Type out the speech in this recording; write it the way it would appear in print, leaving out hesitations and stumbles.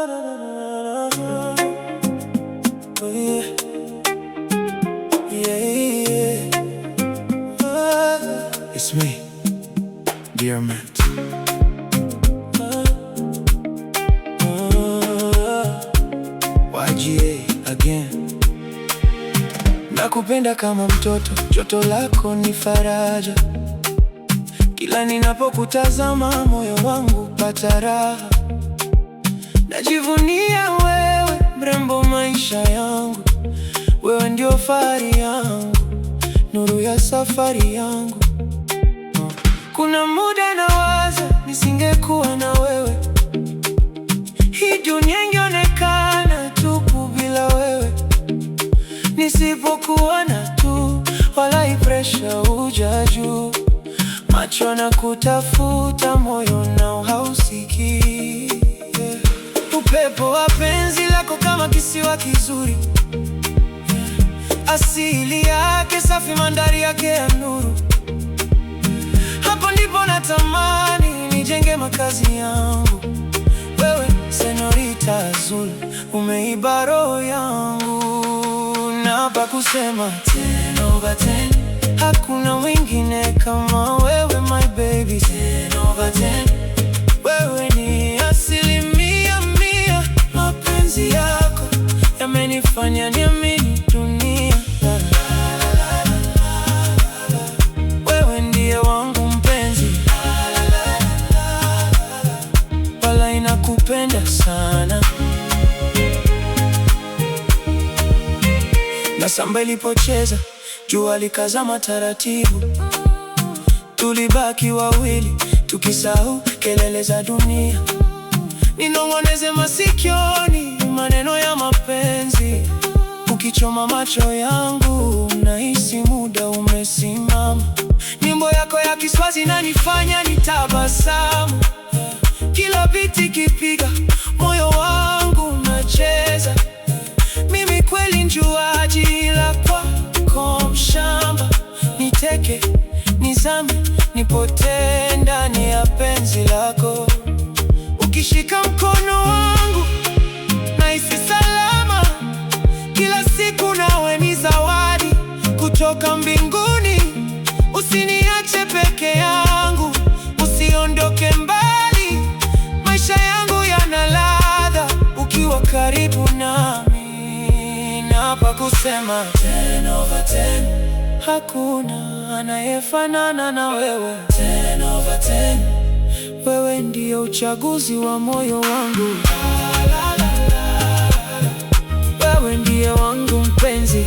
Oh yeah, yeah, yeah. It's me, dear Matt. YGA again. Nakupenda kama mtoto, joto lako ni faraja. Kila ninapokutazama moyo wangu pata raha. Najivunia wewe, mrembo maisha yangu. Wewe ndio fahari yangu, nuru ya safari yangu. Kuna muda nawaza nisingekuwa na wewe, hii dunia ingeonekana tupu bila wewe. Nisipokuona tu, wala pressure huja juu. Macho na kutafuta, moyo nao hausikii. Upepo wa penzi lako kama kisiwa kizuri, asili yake safi, mandhari yake ya nuru. Hapo ndipo natamani nijenge makazi yangu. Wewe Señorita Azul, umeiba roho yangu. Naapa kusema 10/10, hakuna wengine kama wewe my baby. 10/10, wewe ni asilimia mia. Mapenzi yako yamenifanya niamini dunia. Wewe ndiye wangu mpenzi, wala inakupenda sana. Na samba ilipocheza, jua likazama taratibu. Tulibaki wawili, tukisahau kelele za dunia. Ninong'oneze masikioni maneno ya mapenzi. Ukichoma macho yangu, nahisi muda umesimama. Nyimbo yako ya Kiswazi inanifanya nitabasamu. Kila biti kipiga, moyo wangu unacheza. Mimi kweli mjuaji, ila kwako mshamba. Niteke, nizame, nipotee ndani ya penzi lako. Ukishika mkono wangu, nahisi salama. Kila siku nawe ni zawadi kutoka mbinguni. Usiniache peke yangu, usiondoke mbali. Maisha yangu yana ladha ukiwa karibu nami. Naapa kusema 10/10, hakuna anayefanana na wewe. 10/10, wewe ndiyo uchaguzi wa moyo wangu. Wewe ndiye wangu mpenzi.